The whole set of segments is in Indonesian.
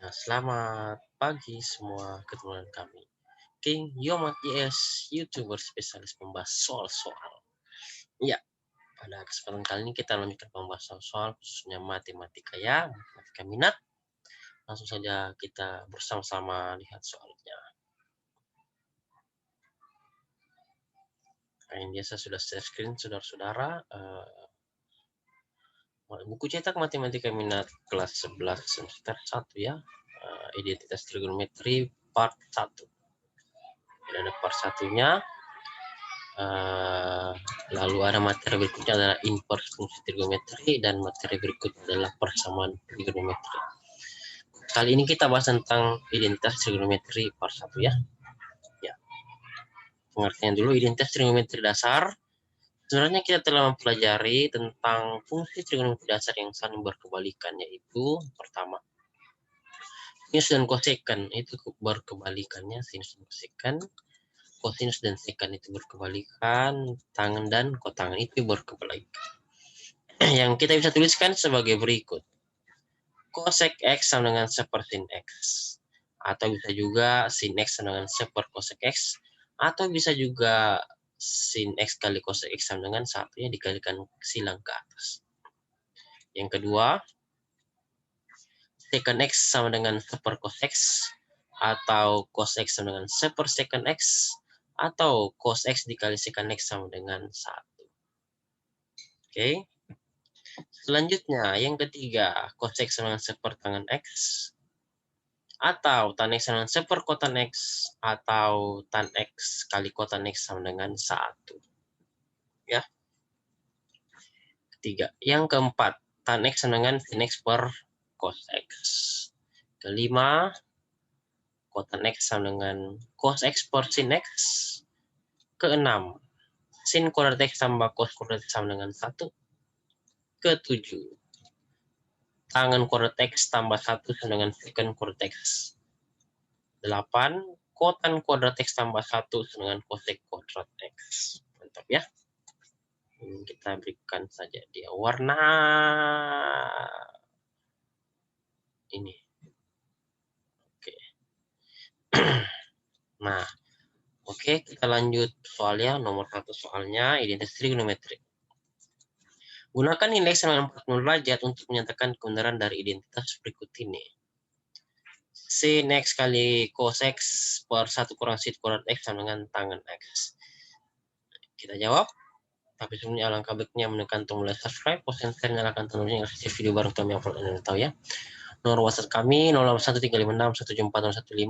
Ya, selamat pagi semua ketemuan kami. King Yomat YS, YouTuber spesialis membahas soal-soal. Ya, pada kesempatan kali ini kita lanjutkan pembahasan soal khususnya matematika ya, matematika minat. Langsung saja kita bersama-sama lihat soalnya. Nah, ini biasa sudah share screen saudara-saudara. Buku cetak matematika minat kelas 11 semester 1 ya. Identitas trigonometri part 1. Ada part satunya. Lalu ada materi berikutnya adalah invers fungsi trigonometri dan materi berikutnya adalah persamaan trigonometri. Kali ini kita bahas tentang identitas trigonometri part 1 ya. Pengertian dulu identitas trigonometri dasar. Sebenarnya kita telah mempelajari tentang fungsi trigonometri dasar yang saling berkebalikan, yaitu pertama sinus dan kosekan itu berkebalikannya, sinus dan kosekan. Kosinus dan sekan itu berkebalikan, tangen dan kotangen itu berkebalikan. Yang kita bisa tuliskan sebagai berikut. Cosec X sama dengan sepersin X. Atau bisa juga sin X sama dengan seper cosec X. Atau bisa juga sin X kali cosec X sama dengan 1 ya, dikalikan silang ke atas. Yang kedua, secant X sama dengan seper cos X. Atau cos X sama dengan seper secant X. Atau cos X dikali secant X sama dengan 1. Oke. Selanjutnya, yang ketiga, cos X sama dengan sepertangan X. Atau tan X sama dengan seperkotan X. Atau tan X kali kotan X sama dengan 1. Ya. Ketiga. Yang keempat, tan X sama dengan sin X per cos X. Kelima, kotan X sama dengan cos X per sin X. Keenam, sin kuadrat X tambah cos kuadrat X sama dengan 1. Ketujuh, tangen kuadrat X tambah 1 sama dengan secant kuadrat X. 8, kotan kuadrat X tambah 1 sama dengan cosec kuadrat X. Mantap ya. Ini kita berikan saja dia warna ini. Oke. Nah, oke, kita lanjut soalnya. Nomor 1 soalnya identitas trigonometri. Gunakan nilai sama 40 derajat untuk menyatakan kebenaran dari identitas berikut ini. Sin X kali cos X per 1 kurang sin kuadrat X sama dengan tangen X. Kita jawab. Tapi sebelumnya alangkah baiknya menekan tombol subscribe, post dan share, nyalakan tombol lonceng agar video baru kami upload Anda tahu ya. Nomor WhatsApp kami 081356174015.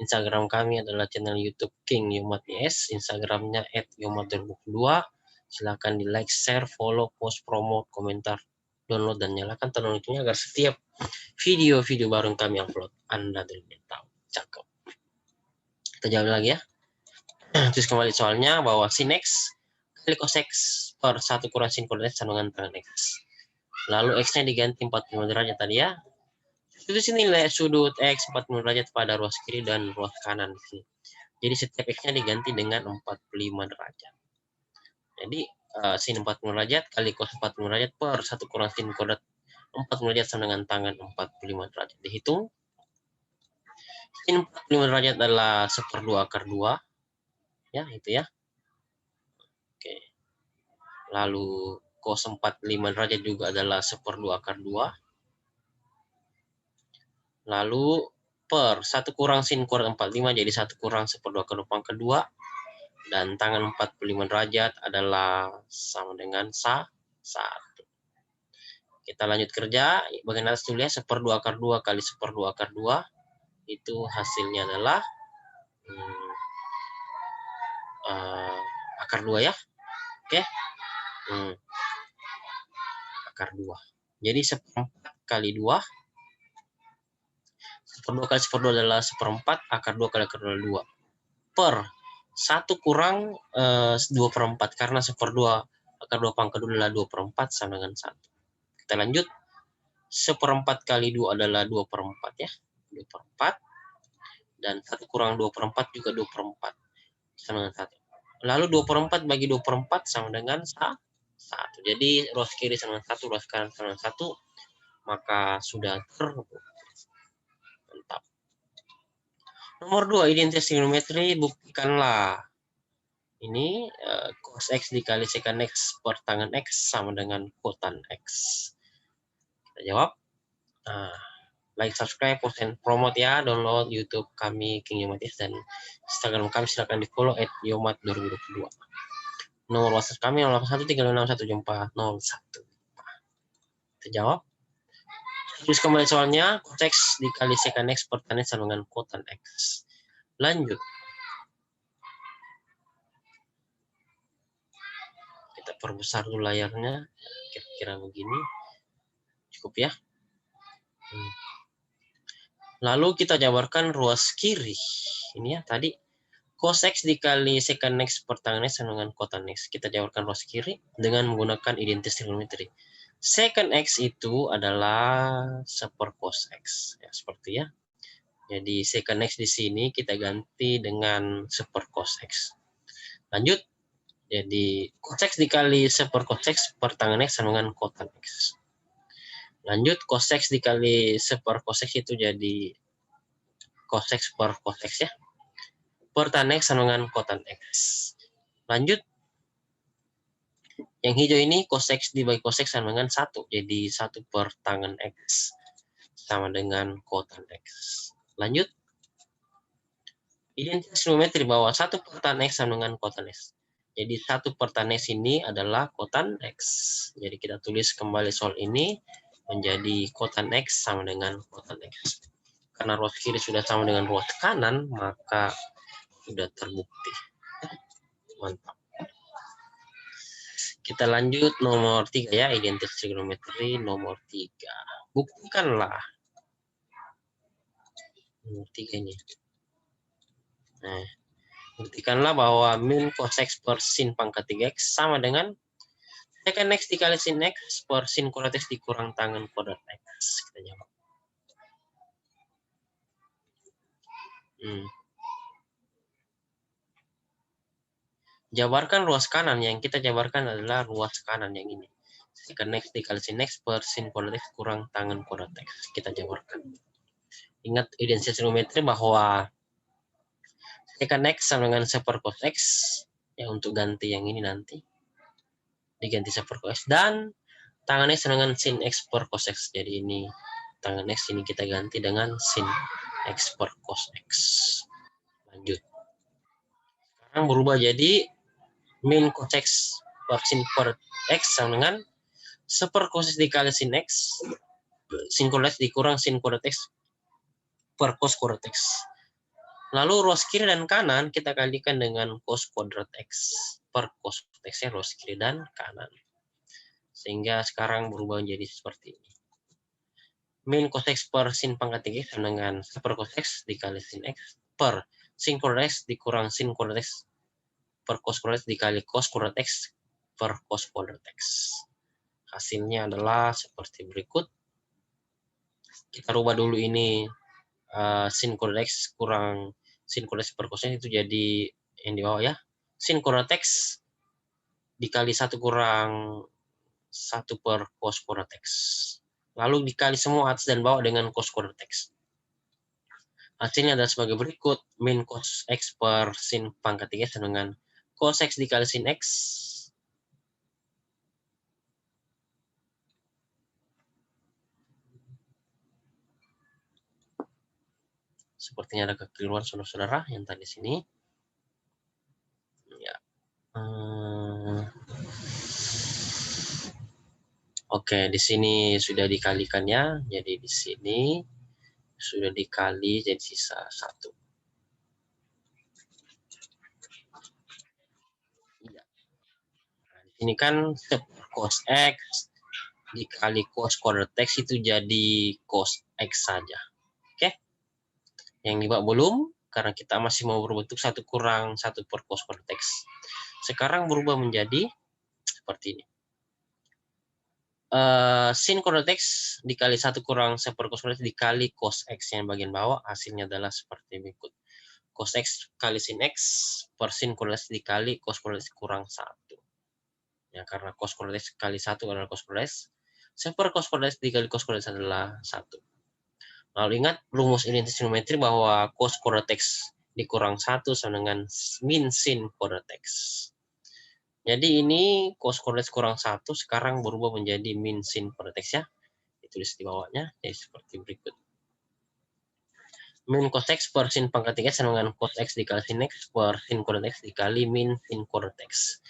Instagram kami adalah channel YouTube King Yomat YS, Instagramnya @yomat2022. Silakan di like, share, follow, post, promote, komentar, download dan nyalakan tombol loncengnya agar setiap video-video baru yang kami upload Anda tahu. Cakep. Kita jawab lagi ya. Terus kembali soalnya bahwa sin X kali cos X per 1 kurang sin kuadrat X sama dengan tangen X. Lalu X-nya diganti 45 derajat tadi ya. Itu sini nilai sudut X 45 derajat pada ruas kiri dan ruas kanan di sini. Jadi setiap X-nya diganti dengan 45 derajat. Jadi sin 45 derajat kali cos 45 derajat per 1 kurang sin kuadrat 45 derajat sama dengan tangen 45 derajat. Dihitung. Sin 45 derajat adalah 1/2 akar 2. Ya, itu ya. Oke. Lalu cos 45 derajat juga adalah 1/2 akar 2. Lalu per 1 kurang sin kuadrat 45 jadi 1 kurang 1/2 akar 2 pangkat 2. Dan tangen 45 derajat adalah sama dengan 1. Kita lanjut kerja. Bagian atas tulis 1/2 akar 2 kali 1/2 akar 2. Itu hasilnya adalah akar 2 ya. Oke. Akar 2. Jadi 1/4 kali 2. 1/2 kali 1/2 adalah 1/4. Akar 2 kali akar 2 adalah 2. Per 1 kurang 2/4. Karena 1/2 akar 2 pangkat 2 adalah 2/4 sama dengan 1. Kita lanjut. 1/4 kali 2 adalah 2/4 ya. 2/4. Dan 1 kurang 2/4 juga 2/4. Sama dengan 1. Lalu 2/4 bagi 2/4 sama dengan 1. Jadi ruas kiri sama dengan 1, ruas kanan sama dengan 1. Maka sudah terukur. Nomor 2, identitas trigonometri, buktikanlah. Ini cos X dikali secant X per tangen X sama dengan kotan X. Kita jawab. Nah, like, subscribe, post, and promote ya. Download YouTube kami King Yomatis dan Instagram kami silakan di follow @yomat2022. Nomor WhatsApp kami 0813561401. Kita jawab. Terus kembali soalnya, cos X dikali secant X per tangen sama dengan kotan X. Lanjut. Kita perbesar dulu layarnya, kira-kira begini. Cukup ya. Lalu kita jabarkan ruas kiri. Ini ya tadi cos X dikali secant X per tangen X sama dengan kotan X. Kita jabarkan ruas kiri dengan menggunakan identitas trigonometri. Secant X itu adalah 1 cos X. Ya, seperti ya. Jadi secant X di sini kita ganti dengan 1 cos X. Lanjut. Jadi cos X dikali 1 cos X per tangen X sama dengan kotan X. Lanjut, cos X dikali 1 cos X itu jadi cos X per cos X ya. Per tan X sama dengan kotan X. Lanjut. Yang hijau ini cos X dibagi cos X sama dengan 1. Jadi 1 per tangen X sama dengan kotan X. Lanjut. Identitas trigonometri bahwa 1 per tan X sama dengan kotan X. Jadi 1 per tan X ini adalah kotan X. Jadi kita tulis kembali soal ini menjadi kotan X sama dengan kotan X. Karena ruas kiri sudah sama dengan ruas kanan, maka sudah terbukti. Mantap. Kita lanjut nomor 3 ya, identitas trigonometri nomor 3. Buktikanlah. Nomor 3 ini. Nah, buktikanlah bahwa min cos X per sin pangkat 3X sama dengan secant X dikali sin X per sin kuadrat X dikurang tangen kuadrat X. Kita jawab. Jabarkan ruas kanan. Yang kita jabarkan adalah ruas kanan yang ini. Secant X dikali sin X per sin kuadrat X kurang tangen kuadrat X. Kita jabarkan. Ingat identitas trigonometri bahwa secant X sama dengan 1 cos X. Ya, untuk ganti yang ini nanti. Diganti 1 cos X. Dan tangan X sama dengan sin X per cos X. Jadi ini tangan X ini kita ganti dengan sin X per cos X. Lanjut. Sekarang berubah jadi min cos X per sin per X sama dengan 1 cos X dikali sin X. Sin kuadrat X dikurang sin kuadrat X per cos kuadrat X. Lalu ruas kiri dan kanan kita kalikan dengan cos kuadrat X per cos X ya, ruas kiri dan kanan. Sehingga sekarang berubah menjadi seperti ini. Min cos X per sin pangkat 3 sama dengan 1 cos X dikali sin X per sin kuadrat X dikurang sin kuadrat X per cos kuadrat X dikali cos kuadrat X per cos kuadrat X. Hasilnya adalah seperti berikut. Kita rubah dulu ini sin kuadrat X kurang sin kuadrat X per cos X itu jadi yang di bawah ya. Sin kuadrat X dikali 1 kurang 1 per cos kuadrat X. Lalu dikali semua atas dan bawah dengan cos kuadrat X. Hasilnya adalah sebagai berikut. Min cos X per sin pangkat 3 sama dengan cos X dikali sin X. Sepertinya ada kekeliruan saudara-saudara yang tadi sini. Ya. Oke, di sini sudah dikalikan ya. Jadi di sini sudah dikali jadi sisa 1. Ya. Nah, di sini kan cos X dikali cos kuadrat X itu jadi cos X saja. Oke. Yang di bawah belum, karena kita masih mau berbentuk 1 kurang 1 per cos kuadrat X. Sekarang berubah menjadi seperti ini. Sin kuadrat X dikali 1 kurang 1 per cos kuadrat X dikali cos X yang bagian bawah, hasilnya adalah seperti berikut. Cos X kali sin X per sin kuadrat X dikali cos kuadrat X kurang 1. Ya, karena cos kuadrat X kali 1 adalah cos kuadrat X. 1 per cos kuadrat X dikali cos kuadrat X adalah 1. Lalu ingat rumus identitas trigonometri bahwa cos kuadrat X dikurang 1 sama dengan min sin kuadrat X. Jadi ini cos kuadrat X kurang 1 sekarang berubah menjadi min sin kuadrat X ya. Ditulis di bawahnya, jadi seperti berikut. Min cos X per sin pangkat 3 sama dengan cos X dikali sin X per sin kuadrat X dikali min sin kuadrat X.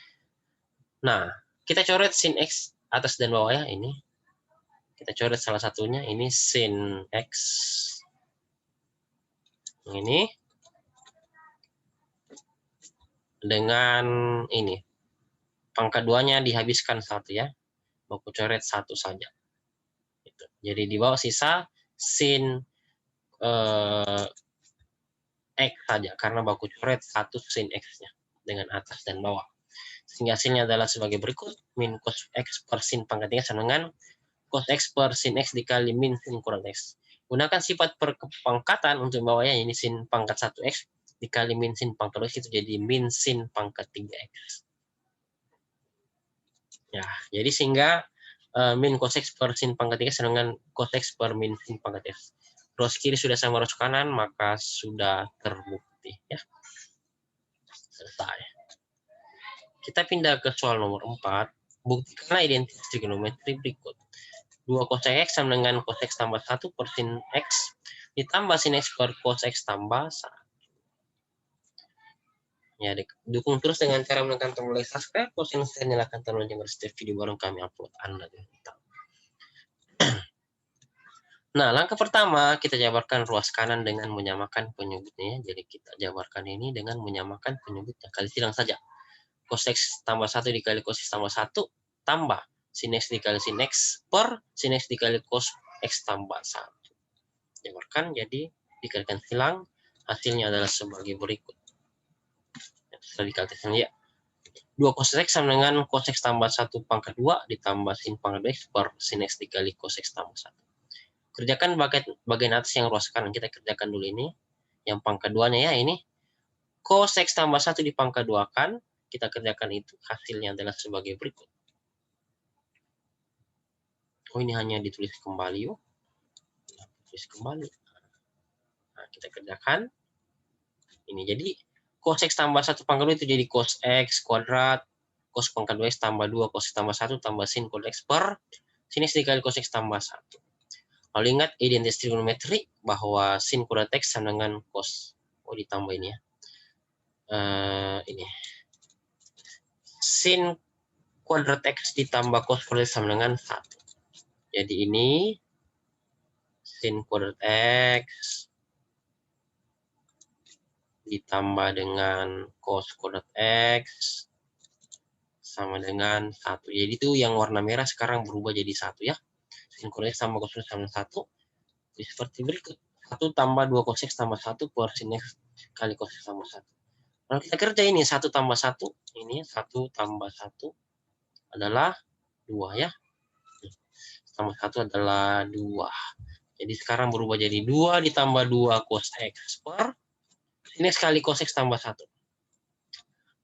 Nah, kita coret sin X atas dan bawah ya, ini. Kita coret salah satunya, ini sin X. Ini dengan ini. Pangkat 2-nya dihabiskan 1 ya. Baku coret 1 saja. Gitu. Jadi di bawah sisa sin X saja, karena baku coret 1 sin X-nya dengan atas dan bawah. Sehingga hasilnya adalah sebagai berikut. Min cos X per sin pangkat 3 sama dengan cos X per sin X dikali min sin kuadrat X. Gunakan sifat perpangkatan untuk bawahnya, ini sin pangkat 1X dikali min sin pangkat 2X, itu jadi min sin pangkat 3X. Ya, jadi sehingga min cos X per sin pangkat 3 sama dengan cos X per min sin pangkat X. Ruas kiri sudah sama ruas kanan, maka sudah terbukti. Ya. Selesai. Kita pindah ke soal nomor 4. Buktikanlah identitas trigonometri berikut. 2 cos X sama dengan cos X tambah 1 per sin X ditambah sin X per cos X tambah 1. Ya, dukung terus dengan cara menekan tombol like, subscribe, share, dan nyalakan tombol lonceng setiap video baru kami upload. Anda tahu. Nah, langkah pertama kita jabarkan ruas kanan dengan menyamakan penyebutnya. Jadi kita jabarkan ini dengan menyamakan penyebutnya. Kali silang saja. Cos X tambah 1 dikali cos X tambah 1 tambah sin X dikali sin X per sin X dikali cos X tambah 1. Jabarkan, jadi dikalikan silang, hasilnya adalah sebagai berikut. Setelah dikalikan ya. 2 cos X sama dengan cos X tambah 1 pangkat 2 ditambah sin pangkat X per sin X dikali cos X tambah 1. Kerjakan bagian atas yang ruas kanan. Kita kerjakan dulu ini. Yang pangkat 2-nya ya, ini. Cos X tambah 1 di pangkat 2 kan. Kita kerjakan itu. Hasilnya adalah sebagai berikut. Oh, ini hanya ditulis kembali yuk. Tulis kembali. Nah, kita kerjakan. Ini jadi cos X tambah 1 pangkat 2 itu jadi cos X kuadrat. Cos pangkat 2X tambah 2 cos X tambah 1 tambah sin kuadrat X per sin X dikali cos X tambah 1. Lalu ingat identitas trigonometri bahwa sin kuadrat X sama dengan cos. Oh, ditambah ini ya. Ini. Sin kuadrat X ditambah cos kuadrat X sama dengan 1. Jadi ini sin kuadrat X ditambah dengan cos kuadrat X sama dengan 1. Jadi itu yang warna merah sekarang berubah jadi 1 ya. Sin kuadrat X tambah cos kuadrat X sama 1. Jadi seperti berikut. 1 tambah 2 cos X tambah 1 per sin X kali cos X tambah 1. Kalau kita kerja ini 1 tambah 1, ini 1 tambah 1 adalah 2 ya. Tambah 1 adalah 2. Jadi sekarang berubah jadi 2 ditambah 2 cos X per sin X kali cos X tambah 1.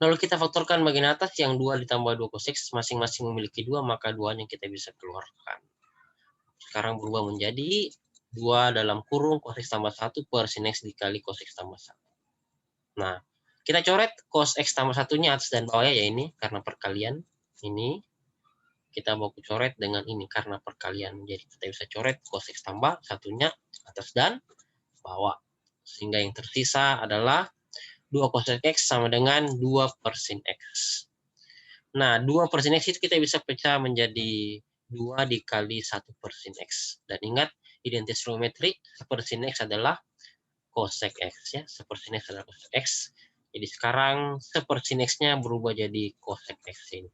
Lalu kita faktorkan bagian atas yang 2 ditambah 2 cos X masing-masing memiliki 2, maka 2-nya kita bisa keluarkan. Sekarang berubah menjadi 2 dalam kurung cos X tambah 1 per sin X dikali cos X tambah 1. Nah, kita coret cos X tambah 1-nya atas dan bawahnya ya ini, karena perkalian. Ini kita baku coret dengan ini, karena perkalian. Jadi kita bisa coret cos X tambah 1-nya atas dan bawah. Sehingga yang tersisa adalah 2 cos X sama dengan 2 per sin X. Nah, 2 per sin X itu kita bisa pecah menjadi 2 dikali 1 per sin X. Dan ingat, identitas trigonometri per sin X adalah cosec X ya. Per sin X adalah cosec X. Jadi sekarang per sin X-nya berubah jadi cosec X ini.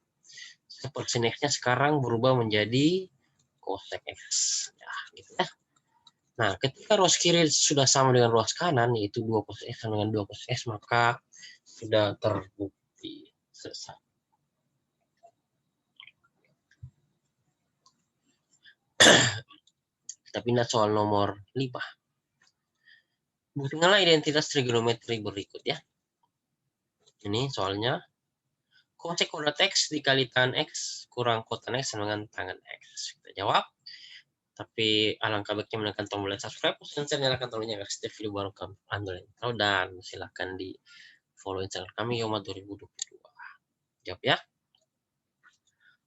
Per sin X-nya sekarang berubah menjadi cosec X. Ya, gitu ya. Nah, ketika ruas kiri sudah sama dengan ruas kanan, yaitu 2 cos X sama dengan 2 cos X, maka sudah terbukti. Selesai. Kita pindah soal nomor 5. Buktikanlah identitas trigonometri berikut ya. Ini soalnya. Konsek kuadrat X dikali tan X kurang kotan X sama dengan tangan X. Kita jawab. Tapi alangkah baiknya menekan tombol subscribe dan nyalakan tombolnya agar setiap video baru kami upload, dan silahkan di follow Instagram kami Yomat 2022. Jawab ya.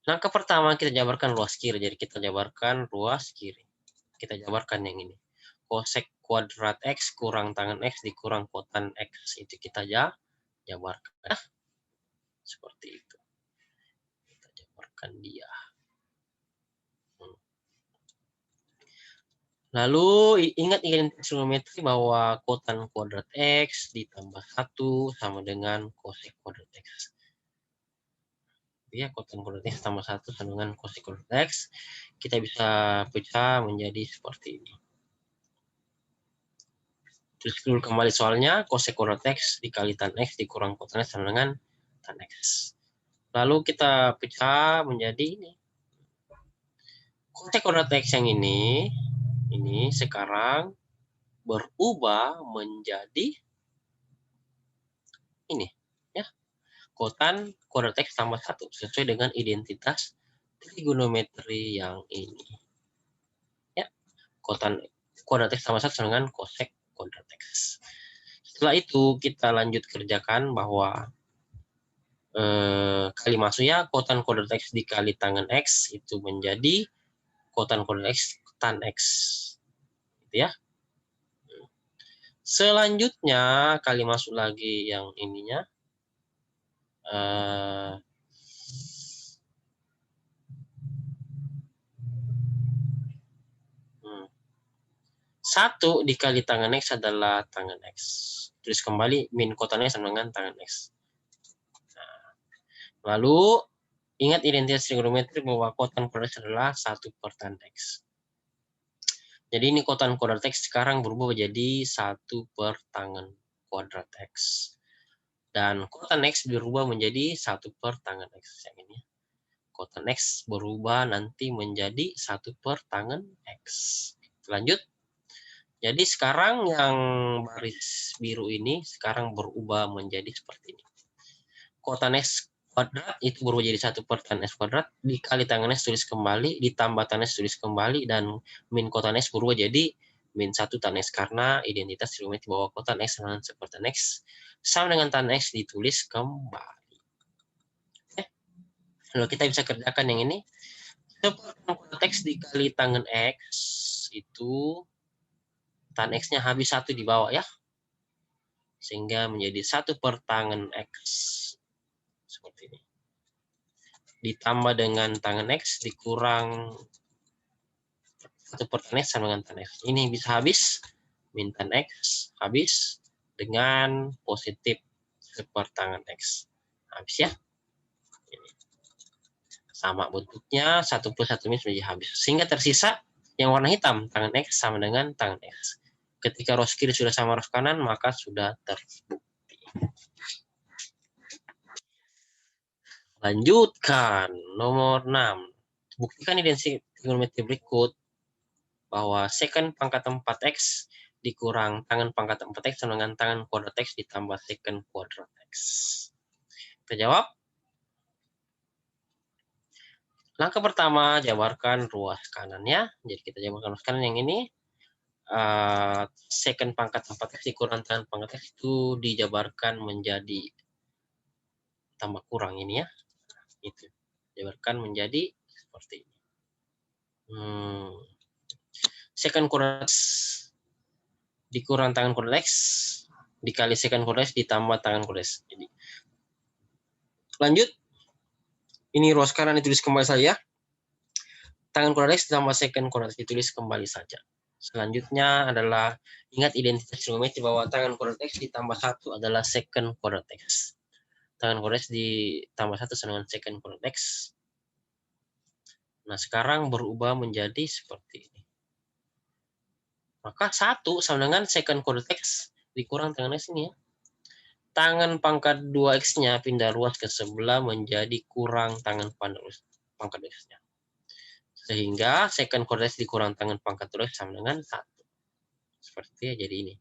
Langkah pertama kita jabarkan ruas kiri. Jadi kita jabarkan ruas kiri. Kita jabarkan yang ini. Kosek kuadrat X kurang tangan X dikurang kotan X. Itu kita jabarkan. Ya. Seperti itu. Kita jabarkan dia. Lalu ingat trigonometri bahwa kotan kuadrat X ditambah 1 sama dengan kosek kuadrat X. Ya, kotan kuadrat X tambah 1 sama dengan kosek kuadrat X. Kita bisa pecah menjadi seperti ini. Terus dulu kembali soalnya, kosek kuadrat X dikali tan X dikurang kotan X sama dengan tan X. Lalu kita pecah menjadi ini. Kosek kuadrat X yang ini sekarang berubah menjadi ini. Ya, kotan kuadrat X tambah 1 sesuai dengan identitas trigonometri yang ini. Ya, kotan kuadrat X tambah 1 sama dengan kosek kuadrat X. Setelah itu kita lanjut kerjakan bahwa kali masuknya kotan kuadrat X dikali tangan X itu menjadi kotan kuadrat X tan X. Gitu ya. Selanjutnya kali masuk lagi yang ininya. Satu dikali tangan X adalah tangan X. Tulis kembali min kotannya sama dengan tangan X. Nah, lalu ingat identitas trigonometri bahwa kotan kuadrat X adalah 1 per tan X. Jadi ini kotan kuadrat X sekarang berubah menjadi 1 per tangan kuadrat X. Dan kotan X berubah menjadi 1 per tangan X. Yang ini. Kotan X berubah nanti menjadi 1 per tangan X. Lanjut. Jadi sekarang yang baris biru ini sekarang berubah menjadi seperti ini. Kotan X kuadrat itu berubah jadi 1 per tan X kuadrat, dikali tangan X tulis kembali, ditambah tan X tulis kembali, dan min kotan X berubah jadi min 1 tan X, karena identitas trigonometri bahwa kotan X sama dengan 1 per tan X sama dengan tan X ditulis kembali. Oke. Lalu kita bisa kerjakan yang ini. 1 per tan kuadrat X dikali tangan X itu tan X-nya habis 1 di bawah ya. Sehingga menjadi 1 per tangan X. Seperti ini. Ditambah dengan tangan X dikurang 1 per tan X sama dengan tan X. Ini bisa habis. Min tan X habis dengan positif 1 per tangan X. Habis ya. Ini. Sama bentuknya, 1 plus 1 minus menjadi habis. Sehingga tersisa yang warna hitam, tangan X sama dengan tangan X. Ketika ruas kiri sudah sama ruas kanan, maka sudah terbukti. Lanjutkan, nomor 6. Buktikan identitas trigonometri berikut bahwa secant pangkat 4x dikurang tangan pangkat 4x sama dengan tangan kuadrat x ditambah secant kuadrat x. Kita jawab. Langkah pertama, jabarkan ruas kanannya. Jadi kita jabarkan ruas kanan yang ini. Secant pangkat 4x dikurang tangan pangkat x itu dijabarkan menjadi tambah kurang ini ya. Itu. Jabarkan menjadi seperti ini. Secant kuadrat dikurang tangan kuadrat x dikali secant kuadrat x ditambah tangan kuadrat x. Jadi lanjut. Ini ruas kanan ditulis kembali saja. Tangan kuadrat x ditambah secant kuadrat x ditulis kembali saja. Selanjutnya adalah ingat identitas trigonometri bahwa tangan kuadrat x ditambah 1 adalah secant kuadrat x. Tangan kuadrat x ditambah 1 sama dengan secant kuadrat x. Nah, sekarang berubah menjadi seperti ini. Maka 1 sama dengan secant kuadrat x dikurang tangan x ini ya. Tangan pangkat 2x-nya pindah ruas ke sebelah menjadi kurang tangan pangkat 2x-nya. Sehingga secant kuadrat x dikurang tangan pangkat 2x sama dengan 1. Seperti ya, jadi ini.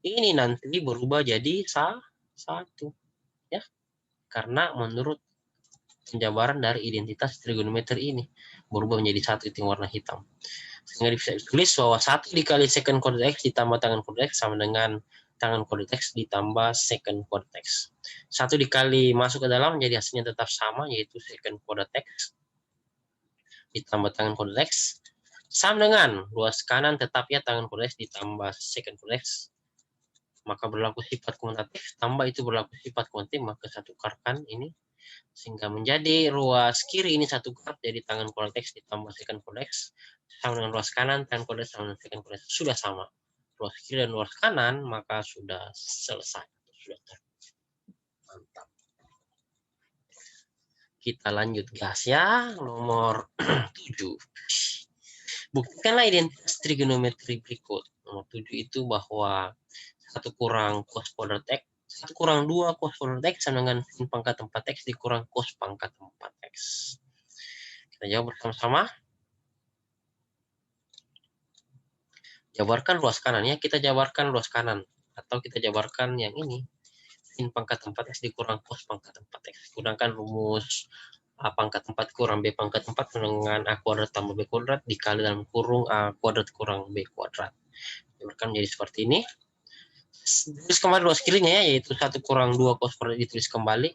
Ini nanti berubah jadi 1. Ya. Karena menurut penjabaran dari identitas trigonometri ini berubah menjadi 1 itu warna hitam. Sehingga bisa ditulis bahwa 1 dikali second kode X ditambah tangan kode X sama dengan tangan kode X ditambah second kode X. 1 dikali masuk ke dalam, jadi hasilnya tetap sama, yaitu second kode X ditambah tangan kode X. Sama dengan ruas kanan tetap ya tangan kode X ditambah second kode X. Maka berlaku sifat komutatif, tambah itu berlaku sifat kuantif, maka saya tukarkan ini. Sehingga menjadi ruas kiri ini 1 graf, jadi tangan kode X ditambah second kode X sama dengan ruas kanan, tangan kode X sama dengan second kode X sudah sama. Ruas kiri dan ruas kanan, maka sudah selesai. Sudah mantap. Kita lanjut gas ya, nomor 7. Buktikanlah identitas trigonometri berikut. Nomor 7 itu bahwa 1 kurang cos kuadrat X 1 kurang 2 cos kuadrat X sama dengan sin pangkat 4X dikurang cos pangkat 4X. Kita jawab bersama-sama. Jabarkan ruas kanan ya, kita jabarkan ruas kanan. Atau kita jabarkan yang ini. Sin pangkat 4X dikurang cos pangkat 4X. Gunakan rumus A pangkat 4 kurang B pangkat 4 dengan A kuadrat tambah B kuadrat dikali dalam kurung A kuadrat kurang B kuadrat. Jabarkan menjadi seperti ini. Tulis kembali ruas kirinya ya, yaitu 1 kurang 2 cos kuadrat ditulis kembali.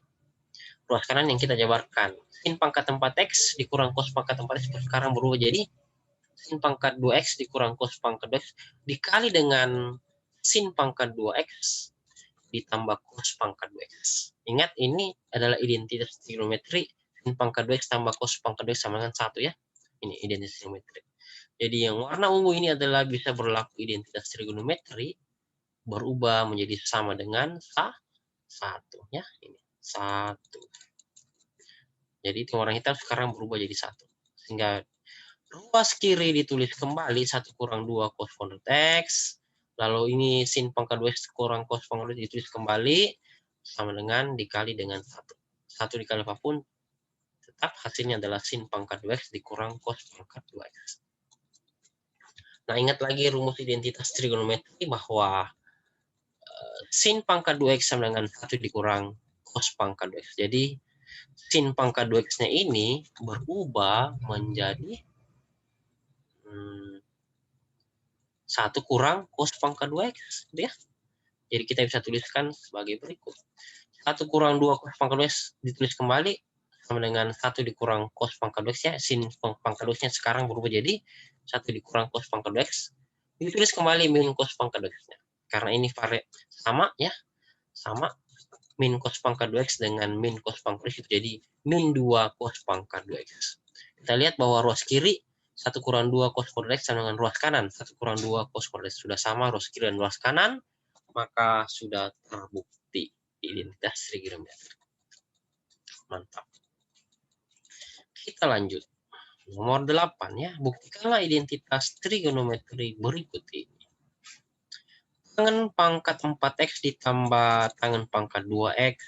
Ruas kanan yang kita jabarkan. Sin pangkat 4X dikurang cos pangkat 4X sekarang berubah jadi sin pangkat 2X dikurang cos pangkat 2X dikali dengan sin pangkat 2X ditambah cos pangkat 2X. Ingat, ini adalah identitas trigonometri. Sin pangkat 2X tambah cos pangkat 2X sama dengan 1 ya. Ini identitas trigonometri. Jadi yang warna ungu ini adalah bisa berlaku identitas trigonometri, berubah menjadi sama dengan 1 ya. Ini 1. Jadi warna hitam sekarang berubah jadi 1. Sehingga ruas kiri ditulis kembali 1 kurang 2 cos kuadrat X. Lalu ini sin pangkat 2X kurang cos pangkat 2X ditulis kembali sama dengan dikali dengan 1. 1 dikali apapun tetap hasilnya adalah sin pangkat 2X dikurang cos pangkat 2X. Nah, ingat lagi rumus identitas trigonometri bahwa sin pangkat 2X sama dengan 1 dikurang cos pangkat 2X. Jadi sin pangkat 2X-nya ini berubah menjadi 1 kurang cos pangkat 2X. Ya. Jadi kita bisa tuliskan sebagai berikut. 1 kurang 2 cos pangkat 2X ditulis kembali sama dengan 1 dikurang cos pangkat 2X ya. Sin pangkat 2X-nya sekarang berubah jadi 1 dikurang cos pangkat 2X. Ditulis kembali min cos pangkat 2X-nya. Karena ini sama ya. Sama. Min cos pangkat 2X dengan min cos pangkat 2X itu jadi min 2 cos pangkat 2X. Kita lihat bahwa ruas kiri 1 kurang 2 cos kuadrat X sama dengan ruas kanan 1 kurang 2 cos kuadrat X sudah sama ruas kiri dan ruas kanan, maka sudah terbukti identitas trigonometri. Mantap. Kita lanjut. Nomor 8 ya, buktikanlah identitas trigonometri berikut ini. Tangan pangkat 4X ditambah tangan pangkat 2X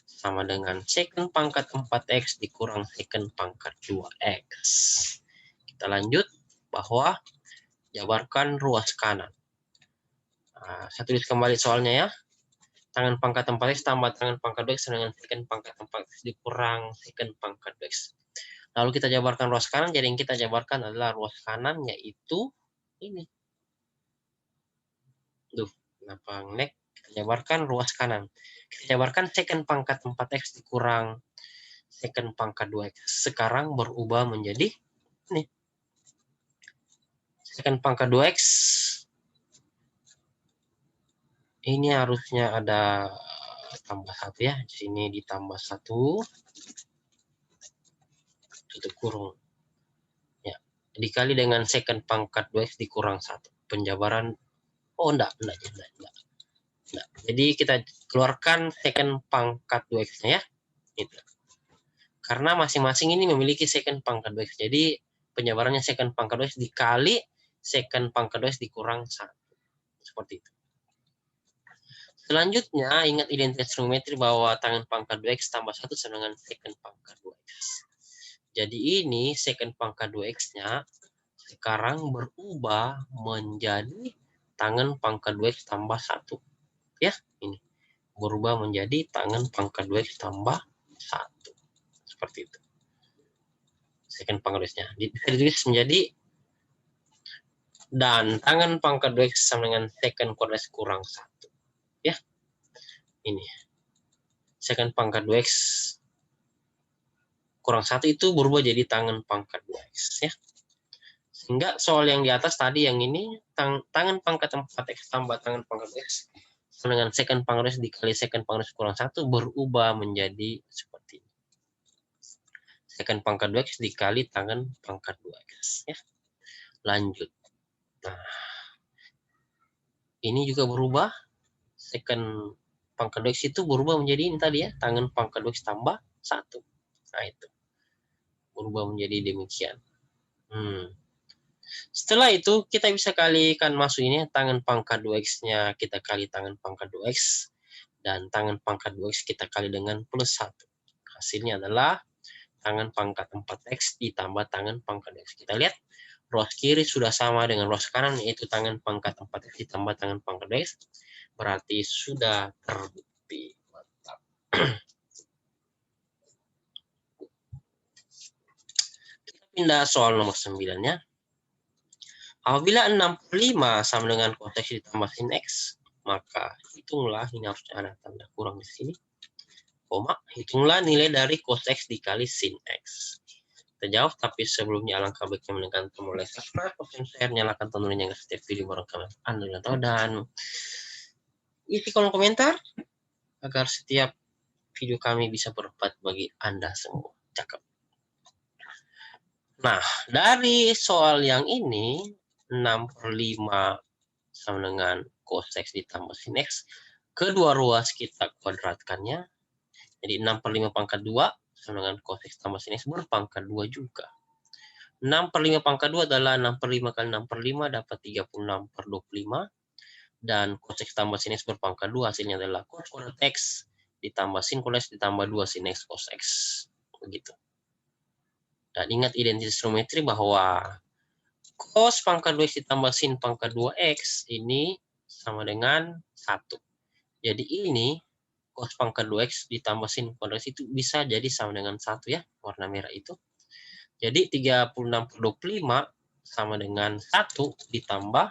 sama dengan secant pangkat 4X dikurang secant pangkat 2X. Kita lanjut bahwa jabarkan ruas kanan. Nah, saya tulis kembali soalnya ya. Tangan pangkat 4X tambah tangan pangkat 2X dengan secant pangkat 4X dikurang secant pangkat 2X. Lalu kita jabarkan ruas kanan, jadi yang kita jabarkan adalah ruas kanan yaitu ini. Duh, kenapa ngelag? Kita jabarkan ruas kanan. Kita jabarkan secant pangkat 4X dikurang secant pangkat 2X. Sekarang berubah menjadi ini. Secant pangkat 2X. Ini harusnya ada tambah 1 ya. Di sini ditambah 1. Tutup kurung. Ya. Dikali dengan secant pangkat 2X dikurang 1. Penjabaran. Oh, enggak. Jadi kita keluarkan secant pangkat 2X-nya ya. Gitu. Karena masing-masing ini memiliki secant pangkat 2X. Jadi penjabarannya secant pangkat 2X dikali secant pangkat 2X dikurang 1. Seperti itu. Selanjutnya, ingat identitas trigonometri bahwa tangan pangkat 2X tambah 1 sama dengan secant pangkat 2X. Jadi ini secant pangkat 2X-nya sekarang berubah menjadi tangan pangkat 2X tambah 1. Ya, ini. Berubah menjadi tangan pangkat 2X tambah 1. Seperti itu. Secant pangkat 2X-nya. Bisa ditulis menjadi Dan tangan pangkat 2x sama dengan secant kuadrat X kurang 1. Ya, ini. Secant pangkat 2x kurang 1 itu berubah jadi tangan pangkat 2x. Ya. Sehingga soal yang di atas tadi yang ini, tangan pangkat 4x tambah tangan pangkat x sama dengan secant pangkat x dikali secant pangkat x kurang 1 berubah menjadi seperti ini. Secant pangkat 2x dikali tangan pangkat 2x. Ya. Lanjut. Nah, ini juga berubah. Secant pangkat 2x itu berubah menjadi ini tadi ya, tangan pangkat 2x tambah 1. Nah, itu. Berubah menjadi demikian. Setelah itu kita bisa kalikan masuk ini tangan pangkat 2x-nya kita kali tangan pangkat 2x dan tangan pangkat 2x kita kali dengan plus 1. Hasilnya adalah tangan pangkat 4x ditambah tangan pangkat 2x. Kita lihat ruas kiri sudah sama dengan ruas kanan yaitu tangan pangkat 4x ditambah tangan pangkat 2x. Berarti sudah terbukti. Mantap. Kita pindah soal nomor 9 ya. Apabila 65 sama dengan cos X ditambah sin X, maka hitunglah, ini harusnya ada tanda kurang di sini, koma, hitunglah nilai dari cos X dikali sin X. Kita jawab, tapi sebelumnya alangkah baiknya menekan tombol like, subscribe, share, nyalakan tombol lonceng setiap video baru kami Anda tahu, dan isi kolom komentar agar setiap video kami bisa bermanfaat bagi Anda semua. Cakep. Nah, dari soal yang ini, 6/5 sama dengan cos X ditambah sin X. Kedua ruas kita kuadratkannya. Jadi 6/5 pangkat 2 sama dengan cos X tambah sin X berpangkat 2 juga. 6/5 pangkat 2 adalah 6/5 kali 6/5 dapat 36/25. Dan cos X tambah sin X berpangkat 2 hasilnya adalah cos kuadrat X ditambah sin kuadrat X ditambah 2 sin X cos X. Begitu. Dan ingat identitas geometri bahwa cos pangkat 2x ditambah sin pangkat 2x ini sama dengan 1. Jadi ini cos pangkat 2x ditambah sin pangkat 2x itu bisa jadi sama dengan 1 ya, warna merah itu. Jadi 36/25 sama dengan 1 ditambah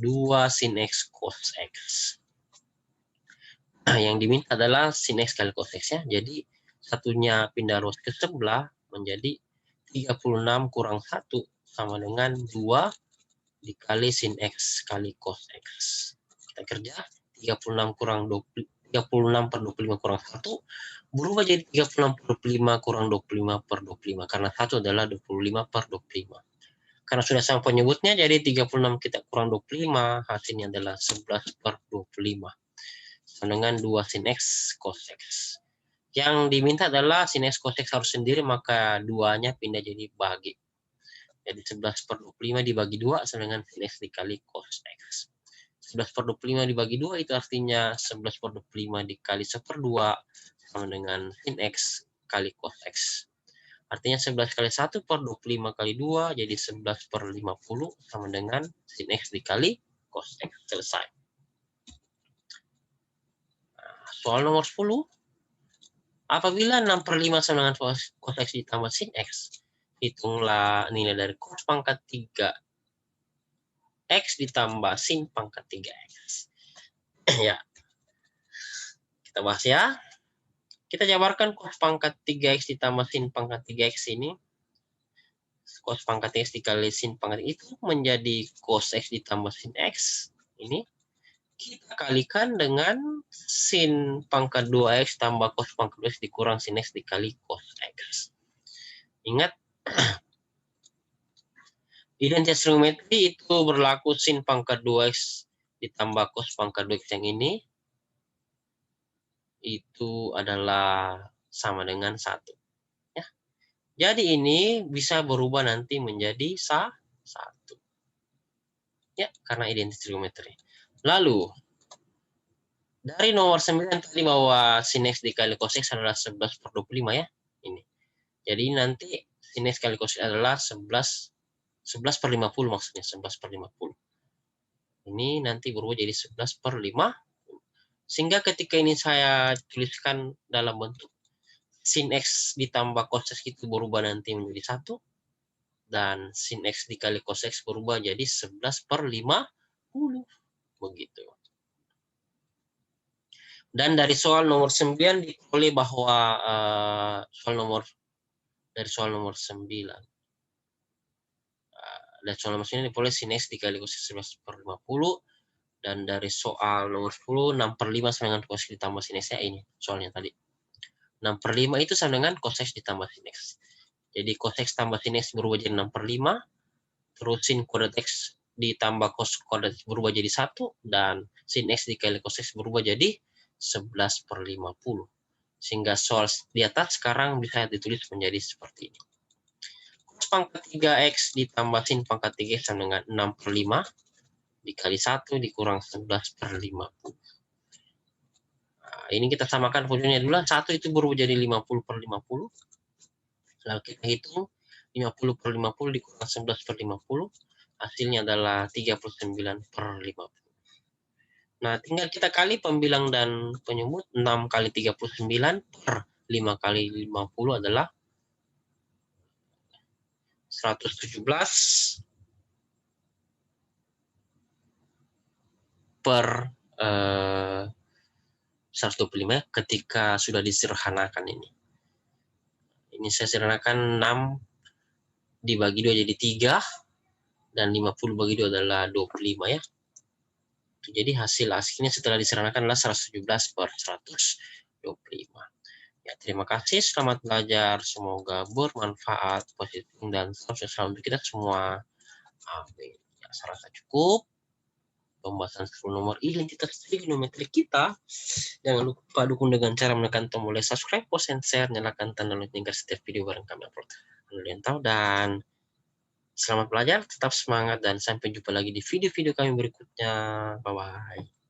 2 sin x cos x. Nah, yang diminta adalah sin x kali cos x ya. Jadi satunya pindah ruas ke sebelah menjadi 36 kurang 1 sama dengan 2 dikali sin X kali cos X. Kita kerja 36 kurang 20, 36/25 kurang 1 berubah jadi 36/25 kurang 25/25 karena 1 adalah 25/25. Karena sudah sama penyebutnya jadi 36 kita kurang 25 hasilnya adalah 11/25 sama dengan 2 sin X cos X. Yang diminta adalah sin X cos X harus sendiri, maka 2-nya pindah jadi bagi. Jadi 11/25 dibagi 2 sama dengan sin X dikali cos X. 11/25 dibagi 2 itu artinya 11/25 dikali 1/2 sama dengan sin X kali cos X. Artinya 11 kali 1/25 kali 2 jadi 11/50 sama dengan sin X dikali cos X. Selesai. Nah, soal nomor 10. Apabila 6/5 sama dengan cos X ditambah sin X, hitunglah nilai dari cos pangkat 3 X ditambah sin pangkat 3X. Ya, kita bahas ya. Kita jabarkan cos pangkat 3X ditambah sin pangkat 3X ini. Cos pangkat X dikali sin pangkat itu menjadi cos X ditambah sin X. Ini kita kalikan dengan sin pangkat 2X tambah cos pangkat 2X dikurang sin X dikali cos X. Ingat, identitas geometri itu berlaku sin pangkat 2X ditambah cos pangkat 2X yang ini itu adalah sama dengan 1. Ya. Jadi ini bisa berubah nanti menjadi 1. Ya, karena identitas geometri. Lalu, dari nomor 9 tadi bahwa sin X dikali cos X adalah 11/25 ya. Ini. Jadi nanti sin X kali cos X adalah 11/50 maksudnya, 11/50. Ini nanti berubah jadi 11/50. Sehingga ketika ini saya tuliskan dalam bentuk sin X ditambah cos X itu berubah nanti menjadi 1. dan sin X dikali cos X berubah jadi 11/50. Begitu. Dan dari soal nomor 9 diperoleh bahwa soal nomor 9. Dan soal nomor 9 diperoleh sin X dikali cos X 11/50. Dan dari soal nomor 10, 6/5 sama dengan cos X ditambah sin X. Ya, ini soalnya tadi. 6/5 itu sama dengan cos X ditambah sin X. Jadi cos X tambah sin X berubah jadi 6/5. Terus sin kuadrat X ditambah cos kuadrat X berubah jadi 1. Dan sin X dikali cos X berubah jadi 11/50. Sehingga soal di atas sekarang bisa ditulis menjadi seperti ini. Cos pangkat 3X ditambah sin pangkat 3X sama dengan 6/5 dikali 1 dikurang 11/50. Nah, ini kita samakan fungsinya dulu. 1 itu berubah jadi 50/50. Lalu kita hitung 50/50 dikurang 11/50. Hasilnya adalah 39/50. Nah, tinggal kita kali pembilang dan penyebut. 6 kali 39 per 5 kali 50 adalah 117 per 125 ketika sudah disederhanakan ini. Ini saya sederhanakan 6 dibagi 2 jadi 3 dan 50 bagi 2 adalah 25 ya. Jadi hasil aslinya setelah disederhanakan adalah 117 per 125. Ya, terima kasih, selamat belajar, semoga bermanfaat, positif dan sukses selalu untuk kita semua. Amin. Ya, saya rasa cukup pembahasan 10 nomor identitas trigonometri kita. Jangan lupa dukung dengan cara menekan tombol subscribe, post, and share, nyalakan tanda lonceng agar setiap video bareng kami upload kalian tahu. Dan selamat belajar, tetap semangat, dan sampai jumpa lagi di video-video kami berikutnya. Bye-bye.